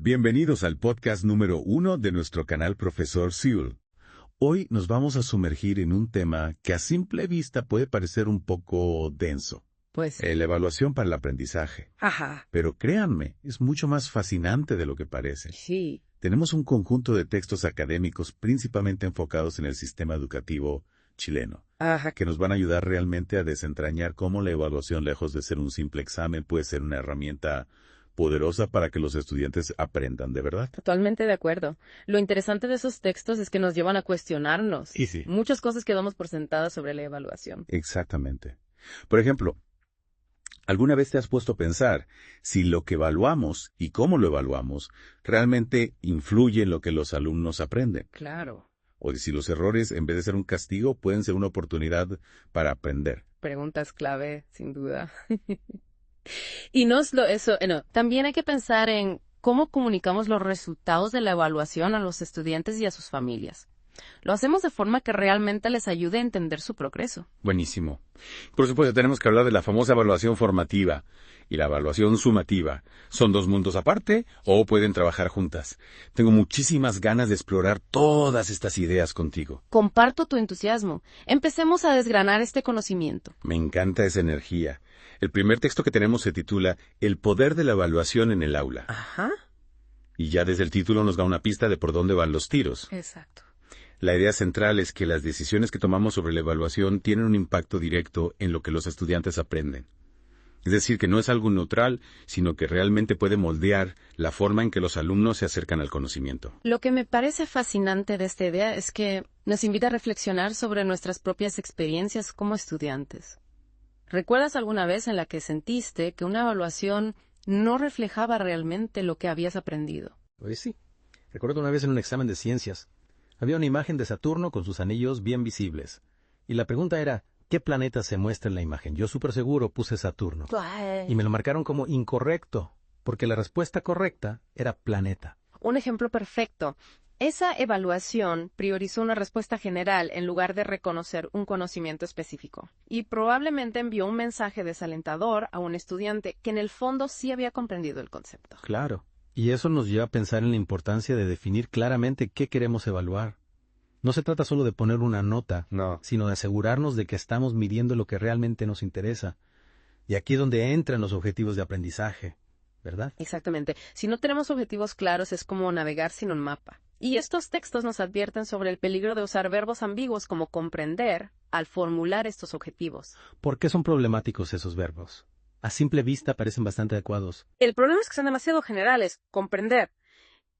Bienvenidos al podcast número 1 de nuestro canal Profesor Sewell. Hoy nos vamos a sumergir en un tema que a simple vista puede parecer un poco denso. Pues, La evaluación para el aprendizaje. ajá, Pero créanme, es mucho más fascinante de lo que parece. sí. Tenemos un conjunto de textos académicos principalmente enfocados en el sistema educativo chileno, Ajá, que nos van a ayudar realmente a desentrañar cómo la evaluación, lejos de ser un simple examen, puede ser una herramienta poderosa para que los estudiantes aprendan de verdad. totalmente de acuerdo. Lo interesante de esos textos es que nos llevan a cuestionarnos. Y sí. Muchas cosas que damos por sentadas sobre la evaluación. Exactamente. Por ejemplo, ¿alguna vez te has puesto a pensar si lo que evaluamos y cómo lo evaluamos realmente influye en lo que los alumnos aprenden? Claro. O si los errores, en vez de ser un castigo, pueden ser una oportunidad para aprender. Preguntas clave, sin duda. Y también hay que pensar en cómo comunicamos los resultados de la evaluación a los estudiantes y a sus familias. Lo hacemos de forma que realmente les ayude a entender su progreso. Buenísimo. Por supuesto, tenemos que hablar de la famosa evaluación formativa y la evaluación sumativa. ¿Son dos mundos aparte o pueden trabajar juntas? Tengo muchísimas ganas de explorar todas estas ideas contigo. Comparto tu entusiasmo. Empecemos a desgranar este conocimiento. Me encanta esa energía. El primer texto que tenemos se titula El poder de la evaluación en el aula. Ajá. Y ya desde el título nos da una pista de por dónde van los tiros. Exacto. La idea central es que las decisiones que tomamos sobre la evaluación tienen un impacto directo en lo que los estudiantes aprenden. Es decir, que no es algo neutral, sino que realmente puede moldear la forma en que los alumnos se acercan al conocimiento. Lo que me parece fascinante de esta idea es que nos invita a reflexionar sobre nuestras propias experiencias como estudiantes. ¿Recuerdas alguna vez en la que sentiste que una evaluación no reflejaba realmente lo que habías aprendido? Pues sí. Recuerdo una vez en un examen de ciencias. Había una imagen de Saturno con sus anillos bien visibles. Y la pregunta era, ¿qué planeta se muestra en la imagen? Yo súper seguro puse Saturno. Y me lo marcaron como incorrecto, porque la respuesta correcta era planeta. Un ejemplo perfecto. Esa evaluación priorizó una respuesta general en lugar de reconocer un conocimiento específico. Y probablemente envió un mensaje desalentador a un estudiante que en el fondo sí había comprendido el concepto. Claro. Y eso nos lleva a pensar en la importancia de definir claramente qué queremos evaluar. No se trata solo de poner una nota, sino de asegurarnos de que estamos midiendo lo que realmente nos interesa. Y aquí es donde entran los objetivos de aprendizaje, ¿verdad? Exactamente. Si no tenemos objetivos claros, es como navegar sin un mapa. Y estos textos nos advierten sobre el peligro de usar verbos ambiguos como comprender al formular estos objetivos. ¿Por qué son problemáticos esos verbos? A simple vista parecen bastante adecuados. El problema es que son demasiado generales. Comprender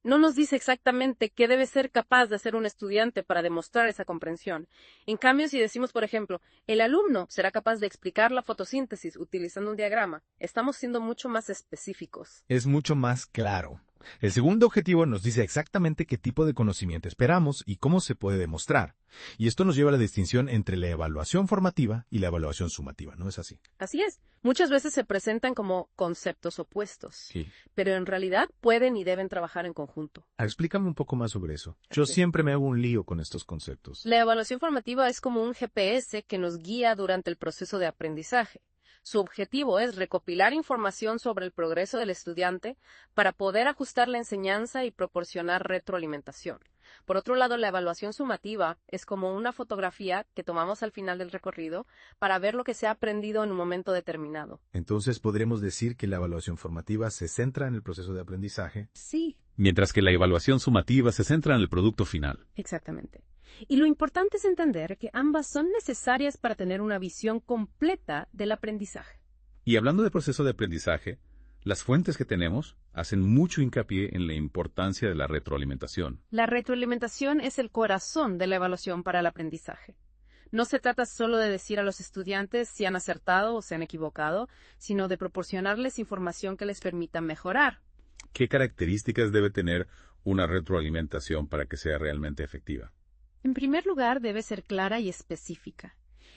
no nos dice exactamente qué debe ser capaz de hacer un estudiante para demostrar esa comprensión. En cambio, si decimos, por ejemplo, el alumno será capaz de explicar la fotosíntesis utilizando un diagrama, estamos siendo mucho más específicos. Es mucho más claro. El segundo objetivo nos dice exactamente qué tipo de conocimiento esperamos y cómo se puede demostrar. Y esto nos lleva a la distinción entre la evaluación formativa y la evaluación sumativa, ¿no es así? Así es. Muchas veces se presentan como conceptos opuestos, Sí. pero en realidad pueden y deben trabajar en conjunto. Explícame un poco más sobre eso. Yo Ok. siempre me hago un lío con estos conceptos. La evaluación formativa es como un GPS que nos guía durante el proceso de aprendizaje. Su objetivo es recopilar información sobre el progreso del estudiante para poder ajustar la enseñanza y proporcionar retroalimentación. Por otro lado, la evaluación sumativa es como una fotografía que tomamos al final del recorrido para ver lo que se ha aprendido en un momento determinado. Entonces podremos decir que la evaluación formativa se centra en el proceso de aprendizaje. Sí, Mientras que la evaluación sumativa se centra en el producto final. exactamente. Y lo importante es entender que ambas son necesarias para tener una visión completa del aprendizaje. Y hablando de proceso de aprendizaje, las fuentes que tenemos hacen mucho hincapié en la importancia de la retroalimentación. La retroalimentación es el corazón de la evaluación para el aprendizaje. No se trata solo de decir a los estudiantes si han acertado o se han equivocado, sino de proporcionarles información que les permita mejorar. ¿Qué características debe tener una retroalimentación para que sea realmente efectiva? En primer lugar, debe ser clara y específica.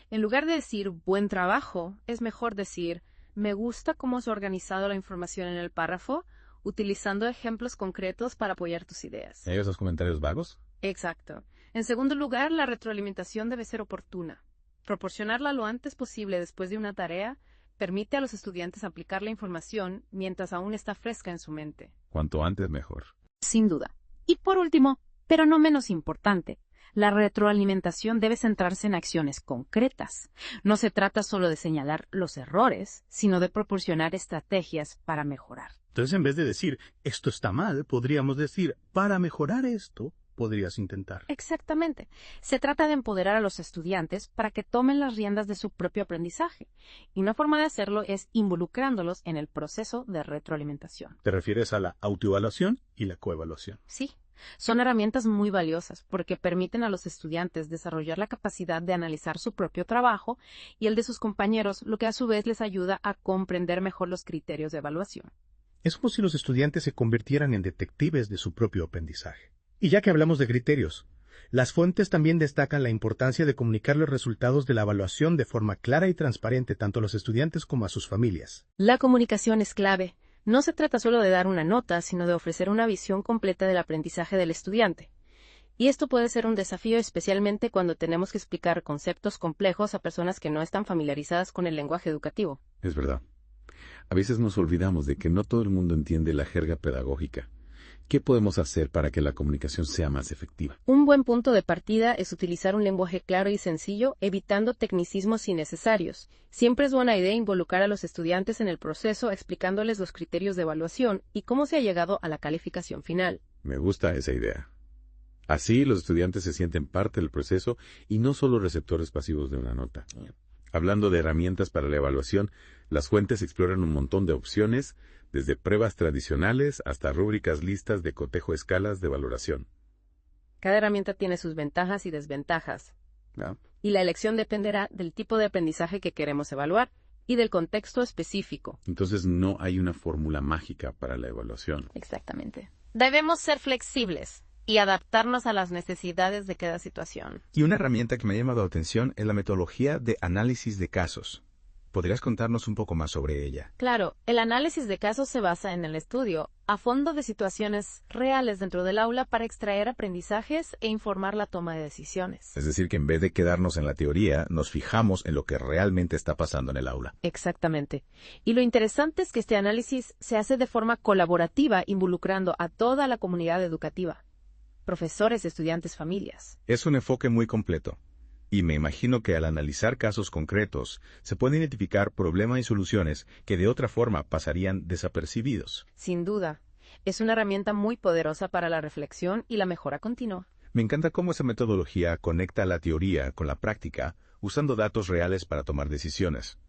En lugar de decir buen trabajo, es mejor decir me gusta cómo has organizado la información en el párrafo, utilizando ejemplos concretos para apoyar tus ideas. ¿Esos comentarios vagos? Exacto. En segundo lugar, la retroalimentación debe ser oportuna. Proporcionarla lo antes posible después de una tarea Permite a los estudiantes aplicar la información mientras aún está fresca en su mente. Cuanto antes mejor. Sin duda. Y por último, pero no menos importante, la retroalimentación debe centrarse en acciones concretas. No se trata solo de señalar los errores, sino de proporcionar estrategias para mejorar. Entonces, en vez de decir, esto está mal, podríamos decir, para mejorar esto, podrías intentar. Exactamente. Se trata de empoderar a los estudiantes para que tomen las riendas de su propio aprendizaje. Y una forma de hacerlo es involucrándolos en el proceso de retroalimentación. ¿Te refieres a la autoevaluación y la coevaluación? Sí. Son herramientas muy valiosas porque permiten a los estudiantes desarrollar la capacidad de analizar su propio trabajo y el de sus compañeros, lo que a su vez les ayuda a comprender mejor los criterios de evaluación. Es como si los estudiantes se convirtieran en detectives de su propio aprendizaje. Y ya que hablamos de criterios, las fuentes también destacan la importancia de comunicar los resultados de la evaluación de forma clara y transparente tanto a los estudiantes como a sus familias. La comunicación es clave. No se trata solo de dar una nota, sino de ofrecer una visión completa del aprendizaje del estudiante. Y esto puede ser un desafío especialmente cuando tenemos que explicar conceptos complejos a personas que no están familiarizadas con el lenguaje educativo. Es verdad. A veces nos olvidamos de que no todo el mundo entiende la jerga pedagógica. ¿Qué podemos hacer para que la comunicación sea más efectiva? Un buen punto de partida es utilizar un lenguaje claro y sencillo, evitando tecnicismos innecesarios. Siempre es buena idea involucrar a los estudiantes en el proceso explicándoles los criterios de evaluación y cómo se ha llegado a la calificación final. Me gusta esa idea. Así los estudiantes se sienten parte del proceso y no solo receptores pasivos de una nota. Hablando de herramientas para la evaluación, las fuentes exploran un montón de opciones, desde pruebas tradicionales hasta rúbricas listas de cotejo escalas de valoración. Cada herramienta tiene sus ventajas y desventajas. Y la elección dependerá del tipo de aprendizaje que queremos evaluar y del contexto específico. Entonces no hay una fórmula mágica para la evaluación. Exactamente. Debemos ser flexibles y adaptarnos a las necesidades de cada situación. Y una herramienta que me ha llamado la atención es la metodología de análisis de casos. ¿Podrías contarnos un poco más sobre ella? Claro, el análisis de casos se basa en el estudio a fondo de situaciones reales dentro del aula para extraer aprendizajes e informar la toma de decisiones. Es decir, que en vez de quedarnos en la teoría, nos fijamos en lo que realmente está pasando en el aula. Exactamente. Y lo interesante es que este análisis se hace de forma colaborativa, involucrando a toda la comunidad educativa, profesores, estudiantes, familias. Es un enfoque muy completo. Y me imagino que al analizar casos concretos, se pueden identificar problemas y soluciones que de otra forma pasarían desapercibidos. Sin duda. Es una herramienta muy poderosa para la reflexión y la mejora continua. Me encanta cómo esa metodología conecta la teoría con la práctica, usando datos reales para tomar decisiones.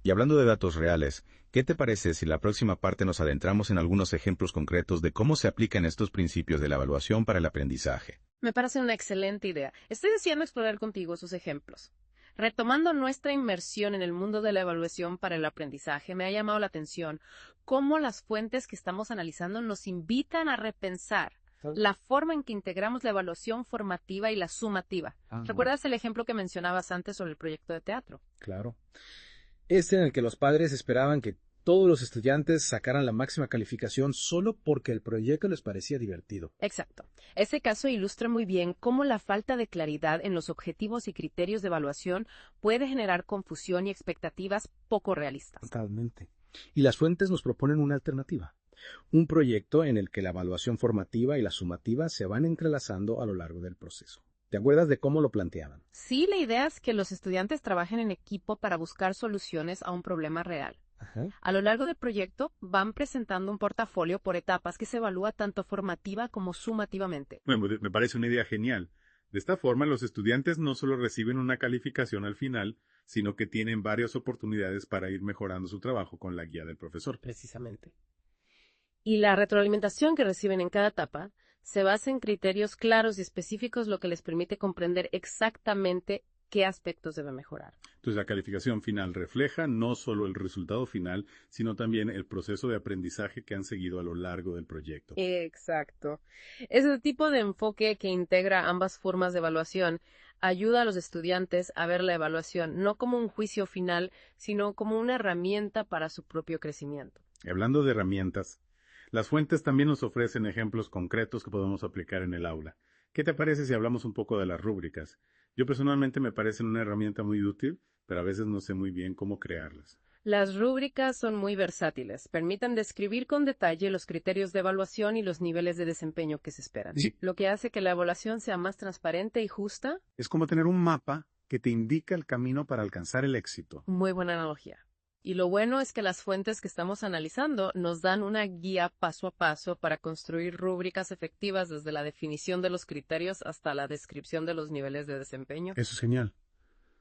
Y hablando de datos reales, ¿qué te parece si en la próxima parte nos adentramos en algunos ejemplos concretos de cómo se aplican estos principios de la evaluación para el aprendizaje? Me parece una excelente idea. Estoy deseando explorar contigo sus ejemplos. Retomando nuestra inmersión en el mundo de la evaluación para el aprendizaje, me ha llamado la atención cómo las fuentes que estamos analizando nos invitan a repensar la forma en que integramos la evaluación formativa y la sumativa. ¿Recuerdas el ejemplo que mencionabas antes sobre el proyecto de teatro? Claro. En el que los padres esperaban que todos los estudiantes sacaran la máxima calificación solo porque el proyecto les parecía divertido. Exacto. Ese caso ilustra muy bien cómo la falta de claridad en los objetivos y criterios de evaluación puede generar confusión y expectativas poco realistas. Totalmente. Y las fuentes nos proponen una alternativa. Un proyecto en el que la evaluación formativa y la sumativa se van entrelazando a lo largo del proceso. ¿Te acuerdas de cómo lo planteaban? Sí, la idea es que los estudiantes trabajen en equipo para buscar soluciones a un problema real. Ajá. A lo largo del proyecto van presentando un portafolio por etapas que se evalúa tanto formativa como sumativamente. Me parece una idea genial. De esta forma, los estudiantes no solo reciben una calificación al final, sino que tienen varias oportunidades para ir mejorando su trabajo con la guía del profesor. Precisamente. Y la retroalimentación que reciben en cada etapa se basa en criterios claros y específicos, lo que les permite comprender exactamente qué aspectos debe mejorar. Entonces, la calificación final refleja no solo el resultado final, sino también el proceso de aprendizaje que han seguido a lo largo del proyecto. Exacto. Ese tipo de enfoque que integra ambas formas de evaluación ayuda a los estudiantes a ver la evaluación no como un juicio final, sino como una herramienta para su propio crecimiento. Hablando de herramientas, las fuentes también nos ofrecen ejemplos concretos que podemos aplicar en el aula. ¿Qué te parece si hablamos un poco de las rúbricas? Yo personalmente me parecen una herramienta muy útil, pero a veces no sé muy bien cómo crearlas. Las rúbricas son muy versátiles, permiten describir con detalle los criterios de evaluación y los niveles de desempeño que se esperan, Sí. lo que hace que la evaluación sea más transparente y justa. Es como tener un mapa que te indica el camino para alcanzar el éxito. Muy buena analogía. Y lo bueno es que las fuentes que estamos analizando nos dan una guía paso a paso para construir rúbricas efectivas desde la definición de los criterios hasta la descripción de los niveles de desempeño. Eso es genial.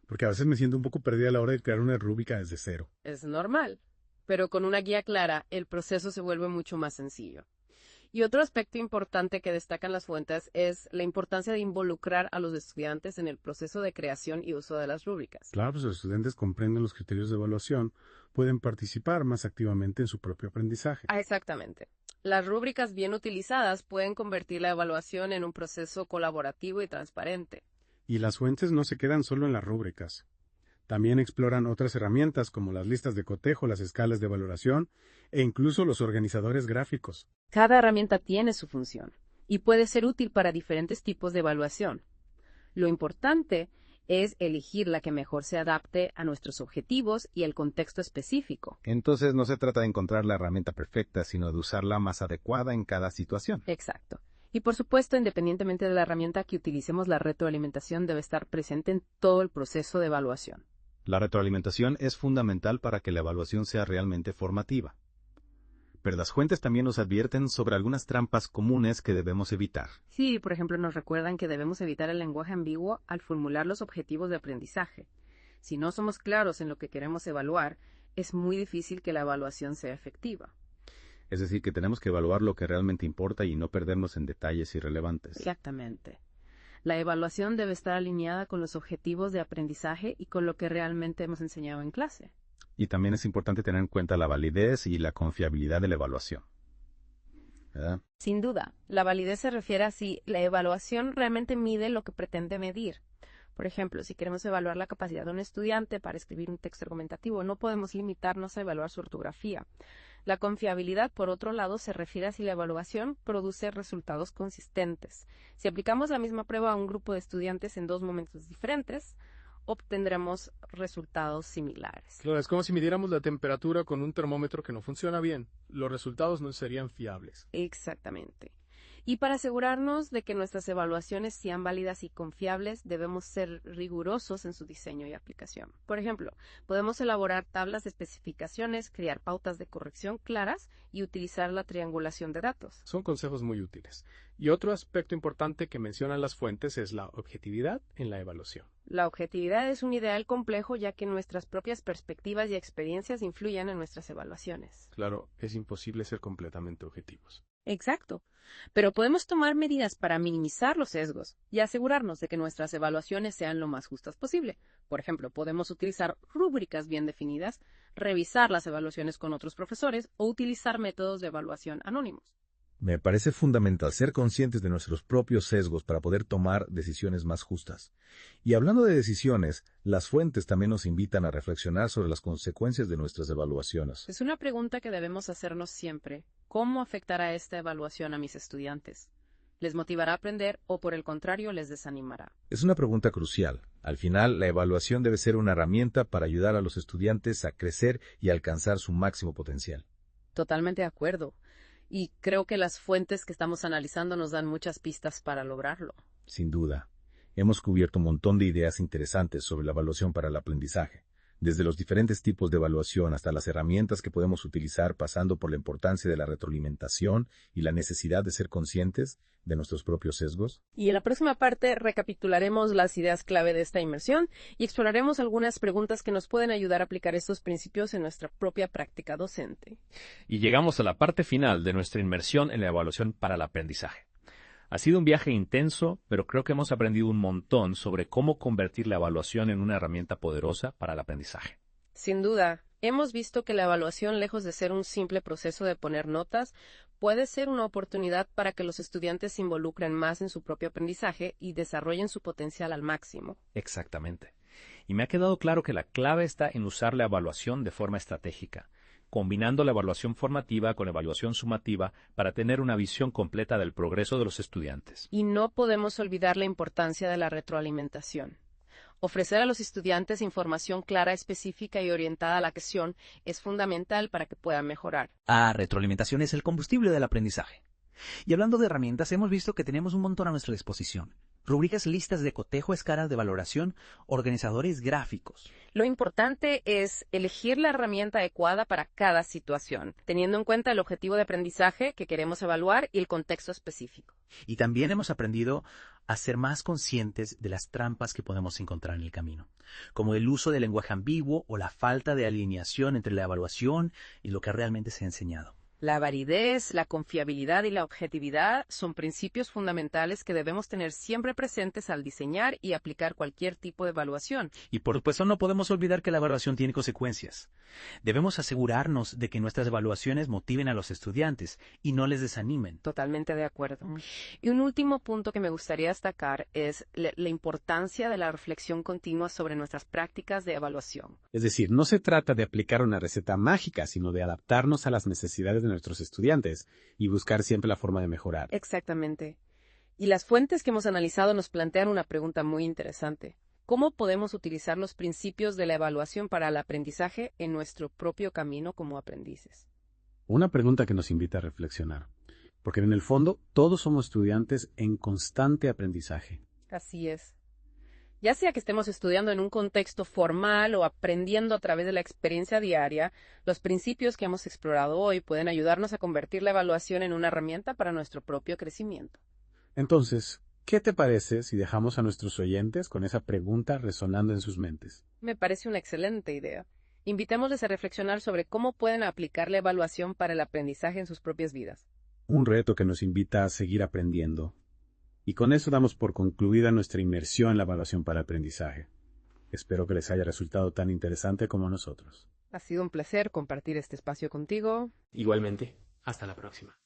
Porque a veces me siento un poco perdida a la hora de crear una rúbrica desde cero. Es normal, pero con una guía clara, el proceso se vuelve mucho más sencillo. Y otro aspecto importante que destacan las fuentes es la importancia de involucrar a los estudiantes en el proceso de creación y uso de las rúbricas. Claro, pues los estudiantes comprenden los criterios de evaluación, pueden participar más activamente en su propio aprendizaje. Exactamente. Las rúbricas bien utilizadas pueden convertir la evaluación en un proceso colaborativo y transparente. Y las fuentes no se quedan solo en las rúbricas. También exploran otras herramientas como las listas de cotejo, las escalas de valoración e incluso los organizadores gráficos. Cada herramienta tiene su función y puede ser útil para diferentes tipos de evaluación. Lo importante es elegir la que mejor se adapte a nuestros objetivos y el contexto específico. Entonces no se trata de encontrar la herramienta perfecta, sino de usarla más adecuada en cada situación. Exacto. Y por supuesto, independientemente de la herramienta que utilicemos, la retroalimentación debe estar presente en todo el proceso de evaluación. La retroalimentación es fundamental para que la evaluación sea realmente formativa. Pero las fuentes también nos advierten sobre algunas trampas comunes que debemos evitar. Sí, por ejemplo, nos recuerdan que debemos evitar el lenguaje ambiguo al formular los objetivos de aprendizaje. Si no somos claros en lo que queremos evaluar, es muy difícil que la evaluación sea efectiva. Es decir, que tenemos que evaluar lo que realmente importa y no perdernos en detalles irrelevantes. Exactamente. La evaluación debe estar alineada con los objetivos de aprendizaje y con lo que realmente hemos enseñado en clase. Y también es importante tener en cuenta la validez y la confiabilidad de la evaluación, ¿verdad? Sin duda, la validez se refiere a si la evaluación realmente mide lo que pretende medir. Por ejemplo, si queremos evaluar la capacidad de un estudiante para escribir un texto argumentativo, no podemos limitarnos a evaluar su ortografía. La confiabilidad, por otro lado, se refiere a si la evaluación produce resultados consistentes. Si aplicamos la misma prueba a un grupo de estudiantes en dos momentos diferentes, obtendremos resultados similares. Claro, es como si midiéramos la temperatura con un termómetro que no funciona bien. Los resultados no serían fiables. Exactamente. Y para asegurarnos de que nuestras evaluaciones sean válidas y confiables, debemos ser rigurosos en su diseño y aplicación. Por ejemplo, podemos elaborar tablas de especificaciones, crear pautas de corrección claras y utilizar la triangulación de datos. Son consejos muy útiles. Y otro aspecto importante que mencionan las fuentes es la objetividad en la evaluación. La objetividad es un ideal complejo ya que nuestras propias perspectivas y experiencias influyen en nuestras evaluaciones. Claro, es imposible ser completamente objetivos. Exacto. Pero podemos tomar medidas para minimizar los sesgos y asegurarnos de que nuestras evaluaciones sean lo más justas posible. Por ejemplo, podemos utilizar rúbricas bien definidas, revisar las evaluaciones con otros profesores o utilizar métodos de evaluación anónimos. Me parece fundamental ser conscientes de nuestros propios sesgos para poder tomar decisiones más justas. Y hablando de decisiones, las fuentes también nos invitan a reflexionar sobre las consecuencias de nuestras evaluaciones. Es una pregunta que debemos hacernos siempre. ¿Cómo afectará esta evaluación a mis estudiantes? ¿Les motivará a aprender o, por el contrario, les desanimará? Es una pregunta crucial. Al final, la evaluación debe ser una herramienta para ayudar a los estudiantes a crecer y alcanzar su máximo potencial. Totalmente de acuerdo. Y creo que las fuentes que estamos analizando nos dan muchas pistas para lograrlo. Sin duda. Hemos cubierto un montón de ideas interesantes sobre la evaluación para el aprendizaje, desde los diferentes tipos de evaluación hasta las herramientas que podemos utilizar, pasando por la importancia de la retroalimentación y la necesidad de ser conscientes de nuestros propios sesgos. Y en la próxima parte recapitularemos las ideas clave de esta inmersión y exploraremos algunas preguntas que nos pueden ayudar a aplicar estos principios en nuestra propia práctica docente. Y llegamos a la parte final de nuestra inmersión en la evaluación para el aprendizaje. Ha sido un viaje intenso, pero creo que hemos aprendido un montón sobre cómo convertir la evaluación en una herramienta poderosa para el aprendizaje. Sin duda, hemos visto que la evaluación, lejos de ser un simple proceso de poner notas, puede ser una oportunidad para que los estudiantes se involucren más en su propio aprendizaje y desarrollen su potencial al máximo. Exactamente. Y me ha quedado claro que la clave está en usar la evaluación de forma estratégica, combinando la evaluación formativa con la evaluación sumativa para tener una visión completa del progreso de los estudiantes. Y no podemos olvidar la importancia de la retroalimentación. Ofrecer a los estudiantes información clara, específica y orientada a la acción es fundamental para que puedan mejorar. La retroalimentación es el combustible del aprendizaje. Y hablando de herramientas, hemos visto que tenemos un montón a nuestra disposición. Rúbricas, listas de cotejo, escalas de valoración, organizadores gráficos. Lo importante es elegir la herramienta adecuada para cada situación, teniendo en cuenta el objetivo de aprendizaje que queremos evaluar y el contexto específico. Y también hemos aprendido a ser más conscientes de las trampas que podemos encontrar en el camino, como el uso del lenguaje ambiguo o la falta de alineación entre la evaluación y lo que realmente se ha enseñado. La validez, la confiabilidad y la objetividad son principios fundamentales que debemos tener siempre presentes al diseñar y aplicar cualquier tipo de evaluación. Y por supuesto no podemos olvidar que la evaluación tiene consecuencias. Debemos asegurarnos de que nuestras evaluaciones motiven a los estudiantes y no les desanimen. Totalmente de acuerdo. Y un último punto que me gustaría destacar es la importancia de la reflexión continua sobre nuestras prácticas de evaluación. Es decir, no se trata de aplicar una receta mágica, sino de adaptarnos a las necesidades de nuestros estudiantes y buscar siempre la forma de mejorar. Exactamente. Y las fuentes que hemos analizado nos plantean una pregunta muy interesante. ¿Cómo podemos utilizar los principios de la evaluación para el aprendizaje en nuestro propio camino como aprendices? Una pregunta que nos invita a reflexionar, porque en el fondo todos somos estudiantes en constante aprendizaje. Así es. Ya sea que estemos estudiando en un contexto formal o aprendiendo a través de la experiencia diaria, los principios que hemos explorado hoy pueden ayudarnos a convertir la evaluación en una herramienta para nuestro propio crecimiento. Entonces, ¿qué te parece si dejamos a nuestros oyentes con esa pregunta resonando en sus mentes? Me parece una excelente idea. Invitémosles a reflexionar sobre cómo pueden aplicar la evaluación para el aprendizaje en sus propias vidas. Un reto que nos invita a seguir aprendiendo. Y con eso damos por concluida nuestra inmersión en la evaluación para aprendizaje. Espero que les haya resultado tan interesante como a nosotros. Ha sido un placer compartir este espacio contigo. Igualmente. Hasta la próxima.